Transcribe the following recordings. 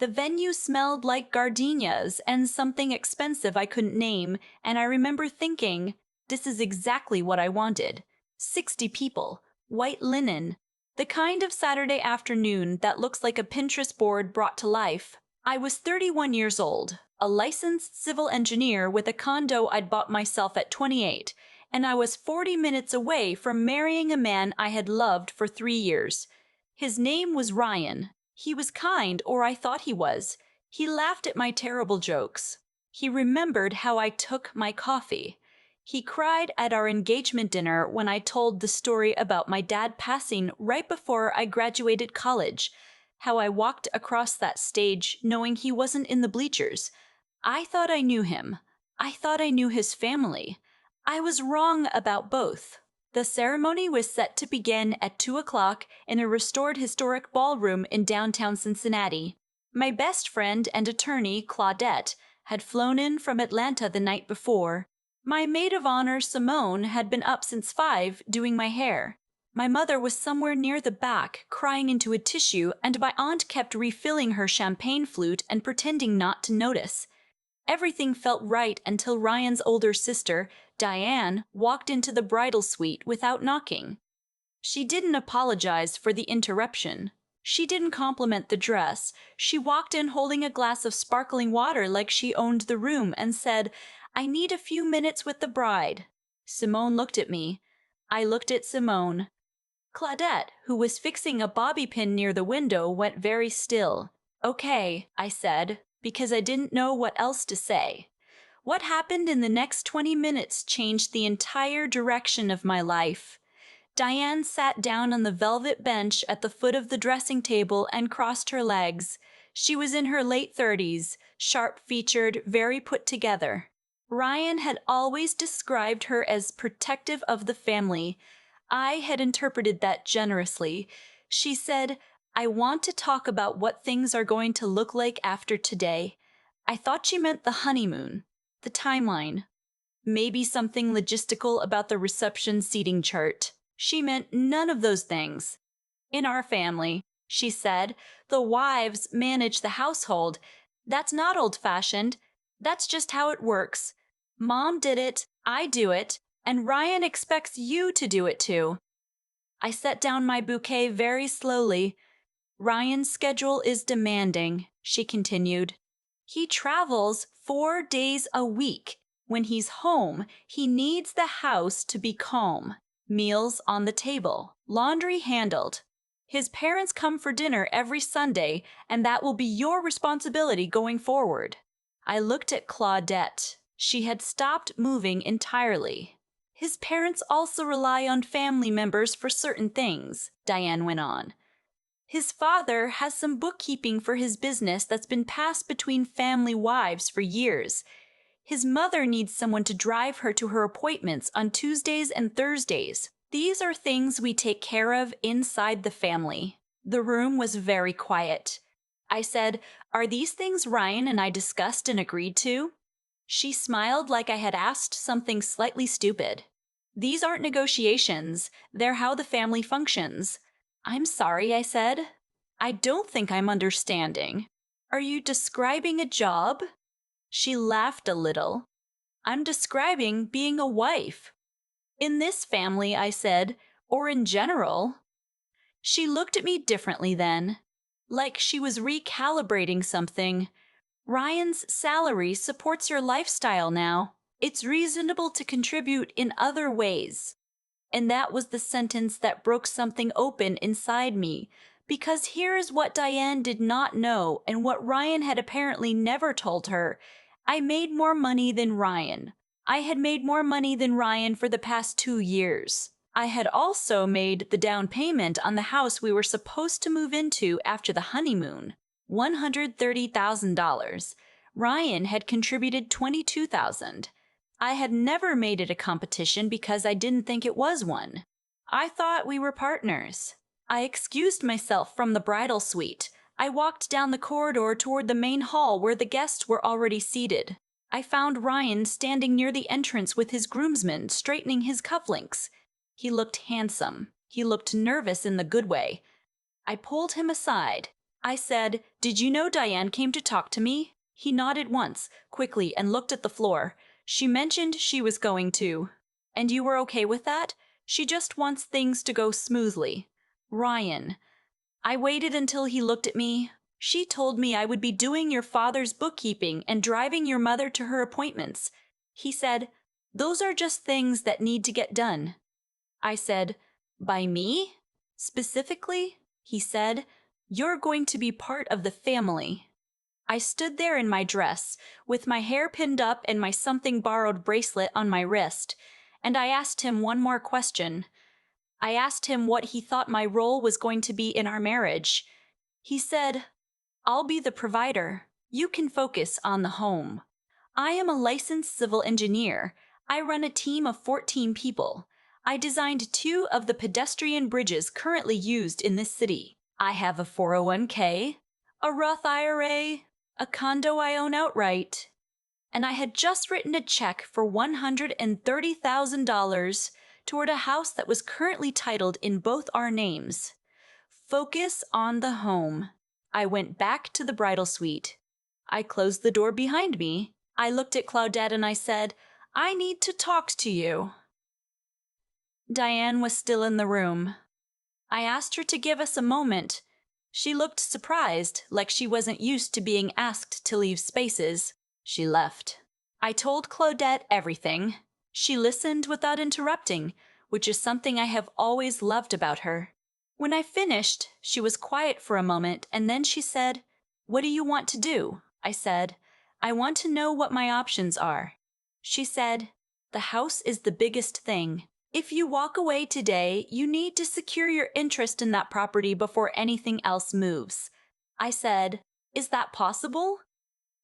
The venue smelled like gardenias and something expensive I couldn't name, and I remember thinking, this is exactly what I wanted. 60 people, white linen, the kind of Saturday afternoon that looks like a Pinterest board brought to life. I was 31 years old, a licensed civil engineer with a condo I'd bought myself at 28, and I was 40 minutes away from marrying a man I had loved for 3 years. His name was Ryan. He was kind, or I thought he was. He laughed at my terrible jokes. He remembered how I took my coffee. He cried at our engagement dinner when I told the story about my dad passing right before I graduated college, how I walked across that stage knowing he wasn't in the bleachers. I thought I knew him. I thought I knew his family. I was wrong about both. The ceremony was set to begin at 2 o'clock in a restored historic ballroom in downtown Cincinnati. My best friend and attorney, Claudette, had flown in from Atlanta the night before. My maid of honor, Simone, had been up since 5 doing my hair. My mother was somewhere near the back, crying into a tissue, and my aunt kept refilling her champagne flute and pretending not to notice. Everything felt right until Ryan's older sister, Diane, walked into the bridal suite without knocking. She didn't apologize for the interruption. She didn't compliment the dress. She walked in holding a glass of sparkling water like she owned the room and said, "I need a few minutes with the bride." Simone looked at me. I looked at Simone. Claudette, who was fixing a bobby pin near the window, went very still. "Okay," I said, because I didn't know what else to say. What happened in the next 20 minutes changed the entire direction of my life. Diane sat down on the velvet bench at the foot of the dressing table and crossed her legs. She was in her late 30s, sharp-featured, very put together. Ryan had always described her as protective of the family. I had interpreted that generously. She said, "I want to talk about what things are going to look like after today." I thought she meant the honeymoon, the timeline. Maybe something logistical about the reception seating chart. She meant none of those things. "In our family," she said, "the wives manage the household. That's not old-fashioned. That's just how it works. Mom did it, I do it, and Ryan expects you to do it too." I set down my bouquet very slowly. "Ryan's schedule is demanding," she continued. "He travels 4 days a week. When he's home, he needs the house to be calm. Meals on the table, laundry handled. His parents come for dinner every Sunday, and that will be your responsibility going forward." I looked at Claudette. She had stopped moving entirely. "His parents also rely on family members for certain things," Diane went on. "His father has some bookkeeping for his business that's been passed between family wives for years. His mother needs someone to drive her to her appointments on Tuesdays and Thursdays. These are things we take care of inside the family." The room was very quiet. I said, "Are these things Ryan and I discussed and agreed to?" She smiled like I had asked something slightly stupid. "These aren't negotiations. They're how the family functions." "I'm sorry," I said. "I don't think I'm understanding. Are you describing a job?" She laughed a little. "I'm describing being a wife." "In this family," I said, "or in general." She looked at me differently then, like she was recalibrating something. "Ryan's salary supports your lifestyle now. It's reasonable to contribute in other ways." And that was the sentence that broke something open inside me, because here is what Diane did not know and what Ryan had apparently never told her. I made more money than Ryan. I had made more money than Ryan for the past 2 years. I had also made the down payment on the house we were supposed to move into after the honeymoon, $130,000. Ryan had contributed $22,000. I had never made it a competition because I didn't think it was one. I thought we were partners. I excused myself from the bridal suite. I walked down the corridor toward the main hall where the guests were already seated. I found Ryan standing near the entrance with his groomsmen straightening his cufflinks. He looked handsome. He looked nervous in the good way. I pulled him aside. I said, "Did you know Diane came to talk to me?" He nodded once, quickly, and looked at the floor. "She mentioned she was going to. And you were okay with that? She just wants things to go smoothly." Ryan. I waited until he looked at me. "She told me I would be doing your father's bookkeeping and driving your mother to her appointments." He said, "Those are just things that need to get done." I said, "By me? Specifically?" He said, "You're going to be part of the family." I stood there in my dress, with my hair pinned up and my something borrowed bracelet on my wrist, and I asked him one more question. I asked him what he thought my role was going to be in our marriage. He said, "I'll be the provider. You can focus on the home. I am a licensed civil engineer. I run a team of 14 people. I designed 2 of the pedestrian bridges currently used in this city. I have a 401k, a Roth IRA, a condo I own outright, and I had just written a check for $130,000 toward a house that was currently titled in both our names. Focus on the home." I went back to the bridal suite. I closed the door behind me. I looked at Claudette and I said, "I need to talk to you." Diane was still in the room. I asked her to give us a moment. She looked surprised, like she wasn't used to being asked to leave spaces. She left. I told Claudette everything. She listened without interrupting, which is something I have always loved about her. When I finished, she was quiet for a moment, and then she said, "What do you want to do?" I said, "I want to know what my options are." She said, "The house is the biggest thing. If you walk away today, you need to secure your interest in that property before anything else moves." I said, "Is that possible?"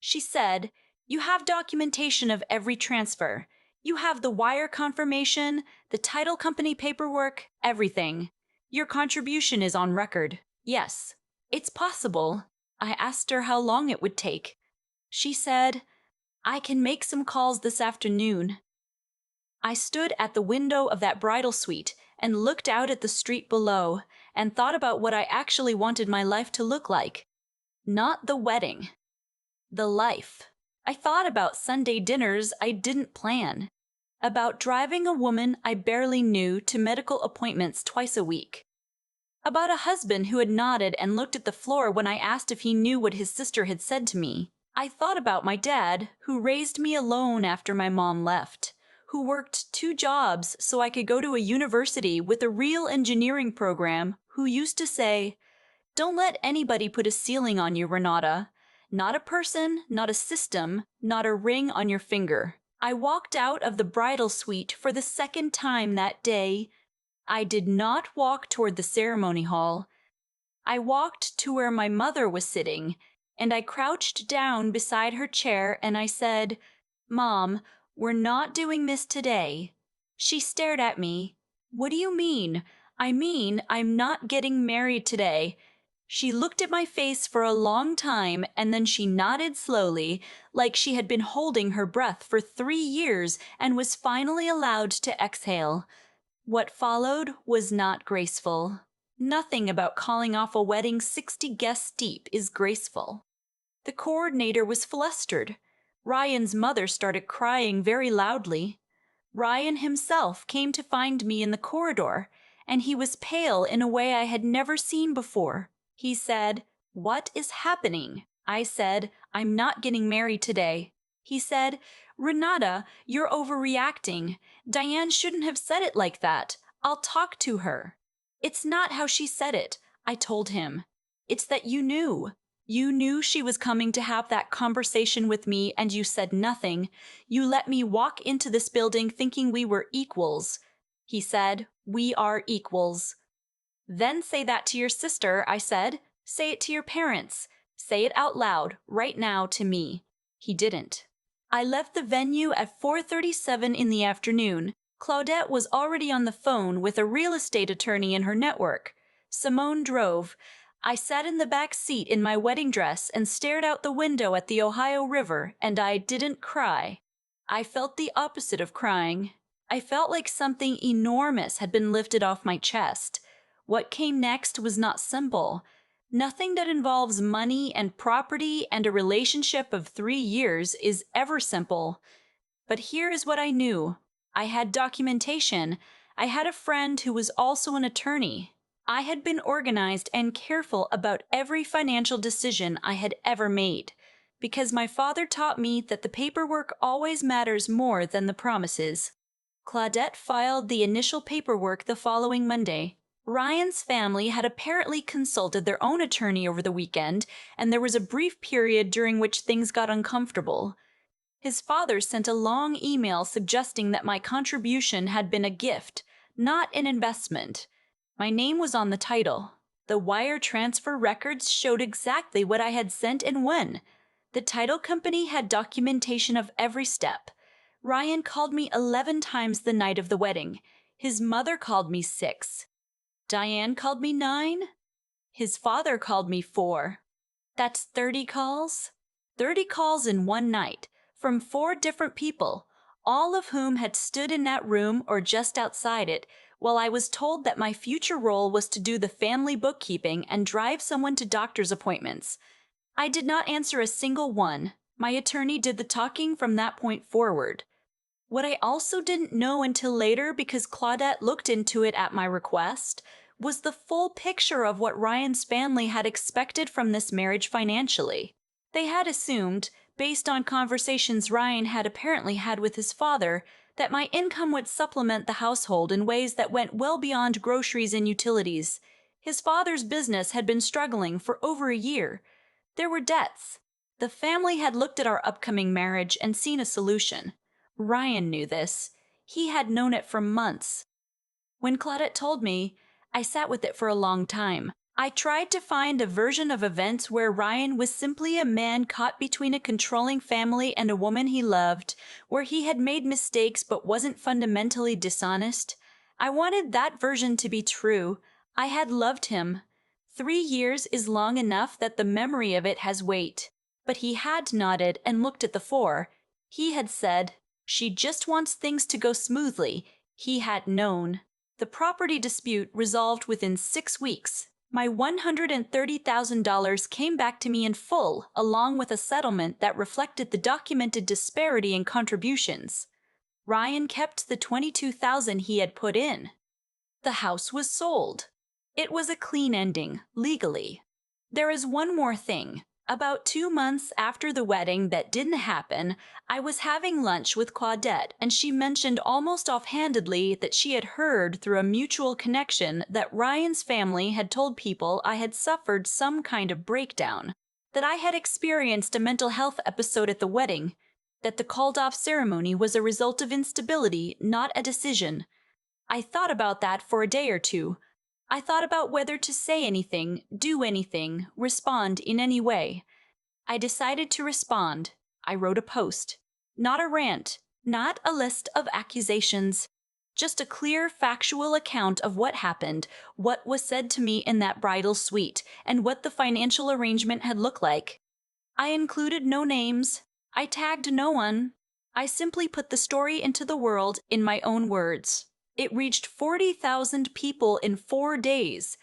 She said, "You have documentation of every transfer. You have the wire confirmation, the title company paperwork, everything. Your contribution is on record. Yes, it's possible." I asked her how long it would take. She said, "I can make some calls this afternoon." I stood at the window of that bridal suite and looked out at the street below and thought about what I actually wanted my life to look like. Not the wedding. The life. I thought about Sunday dinners I didn't plan. About driving a woman I barely knew to medical appointments twice a week. About a husband who had nodded and looked at the floor when I asked if he knew what his sister had said to me. I thought about my dad, who raised me alone after my mom left, who worked 2 jobs so I could go to a university with a real engineering program, who used to say, "Don't let anybody put a ceiling on you, Renata. Not a person, not a system, not a ring on your finger." I walked out of the bridal suite for the second time that day. I did not walk toward the ceremony hall. I walked to where my mother was sitting, and I crouched down beside her chair and I said, "Mom, we're not doing this today." She stared at me. "What do you mean?" "I mean, I'm not getting married today." She looked at my face for a long time and then she nodded slowly, like she had been holding her breath for 3 years and was finally allowed to exhale. What followed was not graceful. Nothing about calling off a wedding 60 guests deep is graceful. The coordinator was flustered. Ryan's mother started crying very loudly. Ryan himself came to find me in the corridor, and he was pale in a way I had never seen before. He said, "What is happening?" I said, "I'm not getting married today." He said, "Renata, you're overreacting. Diane shouldn't have said it like that. I'll talk to her." "It's not how she said it," I told him. "It's that you knew. You knew she was coming to have that conversation with me and you said nothing. You let me walk into this building thinking we were equals." He said, "We are equals." "Then say that to your sister," I said. "Say it to your parents. Say it out loud, right now, to me." He didn't. I left the venue at 4:37 in the afternoon. Claudette was already on the phone with a real estate attorney in her network. Simone drove. I sat in the back seat in my wedding dress and stared out the window at the Ohio River, and I didn't cry. I felt the opposite of crying. I felt like something enormous had been lifted off my chest. What came next was not simple. Nothing that involves money and property and a relationship of 3 years is ever simple. But here is what I knew. I had documentation. I had a friend who was also an attorney. I had been organized and careful about every financial decision I had ever made, because my father taught me that the paperwork always matters more than the promises. Claudette filed the initial paperwork the following Monday. Ryan's family had apparently consulted their own attorney over the weekend, and there was a brief period during which things got uncomfortable. His father sent a long email suggesting that my contribution had been a gift, not an investment. My name was on the title. The wire transfer records showed exactly what I had sent and when. The title company had documentation of every step. Ryan called me 11 times the night of the wedding. His mother called me 6. Diane called me 9. His father called me 4. That's 30 calls? 30 calls in one night, from 4 different people, all of whom had stood in that room or just outside it, while I was told that my future role was to do the family bookkeeping and drive someone to doctor's appointments. I did not answer a single one. My attorney did the talking from that point forward. What I also didn't know until later, because Claudette looked into it at my request, was the full picture of what Ryan's family had expected from this marriage financially. They had assumed, based on conversations Ryan had apparently had with his father, that my income would supplement the household in ways that went well beyond groceries and utilities. His father's business had been struggling for over a year. There were debts. The family had looked at our upcoming marriage and seen a solution. Ryan knew this. He had known it for months. When Claudette told me, I sat with it for a long time. I tried to find a version of events where Ryan was simply a man caught between a controlling family and a woman he loved, where he had made mistakes but wasn't fundamentally dishonest. I wanted that version to be true. I had loved him. 3 years is long enough that the memory of it has weight. But he had nodded and looked at the 4. He had said, "She just wants things to go smoothly." He had known. The property dispute resolved within 6 weeks. My $130,000 came back to me in full, along with a settlement that reflected the documented disparity in contributions. Ryan kept the $22,000 he had put in. The house was sold. It was a clean ending, legally. There is one more thing. About 2 months after the wedding that didn't happen, I was having lunch with Claudette, and she mentioned almost offhandedly that she had heard through a mutual connection that Ryan's family had told people I had suffered some kind of breakdown, that I had experienced a mental health episode at the wedding, that the called-off ceremony was a result of instability, not a decision. I thought about that for a day or two. I thought about whether to say anything, do anything, respond in any way. I decided to respond. I wrote a post. Not a rant, not a list of accusations. Just a clear, factual account of what happened, what was said to me in that bridal suite, and what the financial arrangement had looked like. I included no names. I tagged no one. I simply put the story into the world in my own words. It reached 40,000 people in 4 days.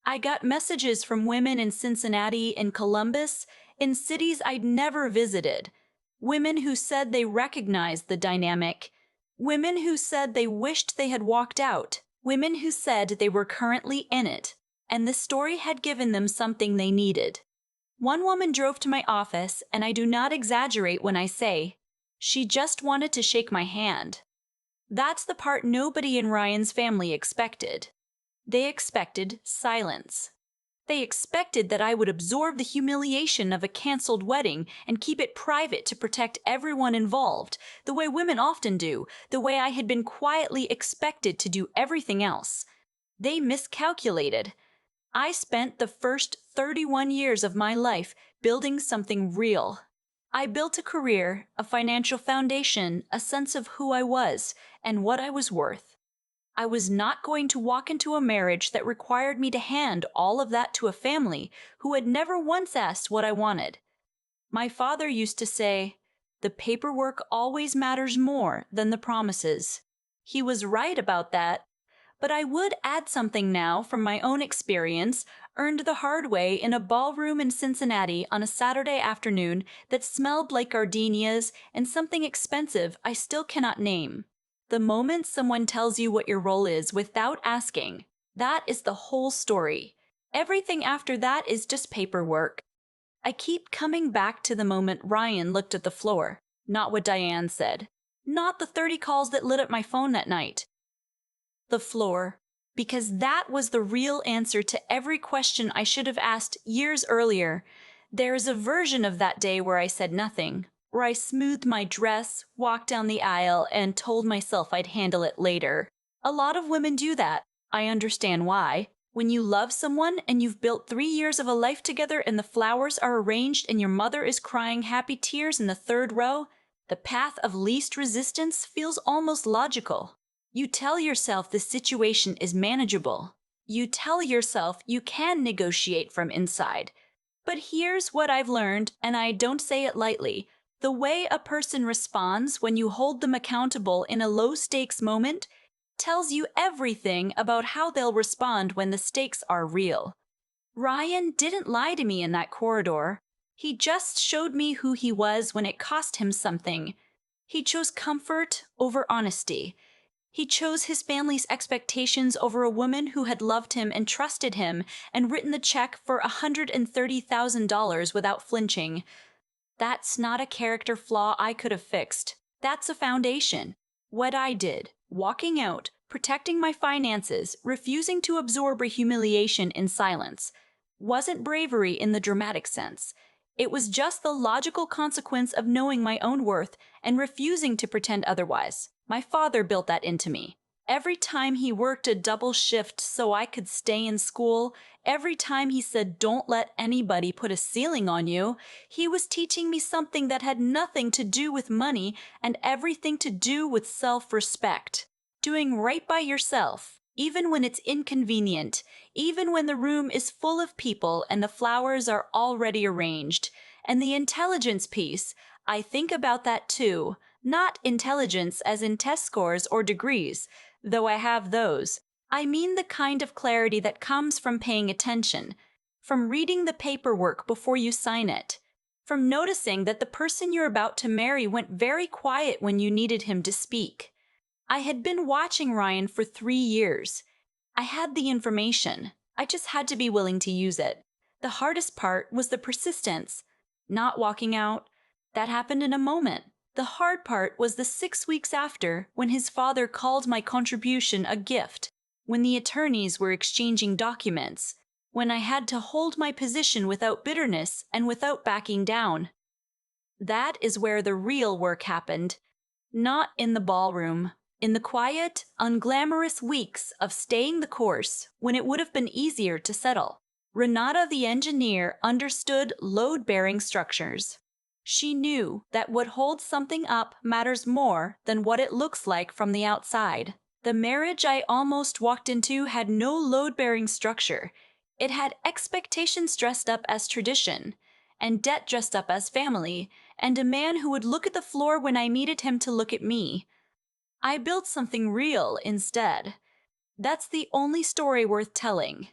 I got messages from women in Cincinnati and Columbus, in cities I'd never visited. Women who said they recognized the dynamic. Women who said they wished they had walked out. Women who said they were currently in it, and the story had given them something they needed. One woman drove to my office, and I do not exaggerate when I say, she just wanted to shake my hand. That's the part nobody in Ryan's family expected. They expected silence. They expected that I would absorb the humiliation of a canceled wedding and keep it private to protect everyone involved, the way women often do, the way I had been quietly expected to do everything else. They miscalculated. I spent the first 31 years of my life building something real. I built a career, a financial foundation, a sense of who I was and what I was worth. I was not going to walk into a marriage that required me to hand all of that to a family who had never once asked what I wanted. My father used to say, "The paperwork always matters more than the promises." He was right about that. But I would add something now from my own experience, earned the hard way in a ballroom in Cincinnati on a Saturday afternoon that smelled like gardenias and something expensive I still cannot name. The moment someone tells you what your role is without asking, that is the whole story. Everything after that is just paperwork. I keep coming back to the moment Ryan looked at the floor, not what Diane said, not the 30 calls that lit up my phone that night. The floor, because that was the real answer to every question I should have asked years earlier. There's a version of that day where I said nothing, where I smoothed my dress, walked down the aisle, and told myself I'd handle it later. A lot of women do that. I understand why. When you love someone and you've built 3 years of a life together and the flowers are arranged and your mother is crying happy tears in the third row, the path of least resistance feels almost logical. You tell yourself the situation is manageable. You tell yourself you can negotiate from inside. But here's what I've learned, and I don't say it lightly. The way a person responds when you hold them accountable in a low-stakes moment tells you everything about how they'll respond when the stakes are real. Ryan didn't lie to me in that corridor. He just showed me who he was when it cost him something. He chose comfort over honesty. He chose his family's expectations over a woman who had loved him and trusted him and written the check for $130,000 without flinching. That's not a character flaw I could have fixed. That's a foundation. What I did, walking out, protecting my finances, refusing to absorb a humiliation in silence, wasn't bravery in the dramatic sense. It was just the logical consequence of knowing my own worth and refusing to pretend otherwise. My father built that into me. Every time he worked a double shift so I could stay in school, every time he said don't let anybody put a ceiling on you, he was teaching me something that had nothing to do with money and everything to do with self-respect. Doing right by yourself, even when it's inconvenient, even when the room is full of people and the flowers are already arranged. And the intelligence piece, I think about that too. Not intelligence as in test scores or degrees, though I have those. I mean the kind of clarity that comes from paying attention, from reading the paperwork before you sign it, from noticing that the person you're about to marry went very quiet when you needed him to speak. I had been watching Ryan for 3 years. I had the information. I just had to be willing to use it. The hardest part was the persistence. Not walking out. That happened in a moment. The hard part was the 6 weeks after, when his father called my contribution a gift, when the attorneys were exchanging documents, when I had to hold my position without bitterness and without backing down. That is where the real work happened. Not in the ballroom. In the quiet, unglamorous weeks of staying the course when it would have been easier to settle. Renata the engineer understood load-bearing structures. She knew that what holds something up matters more than what it looks like from the outside. The marriage I almost walked into had no load-bearing structure. It had expectations dressed up as tradition, and debt dressed up as family, and a man who would look at the floor when I needed him to look at me. I built something real instead. That's the only story worth telling.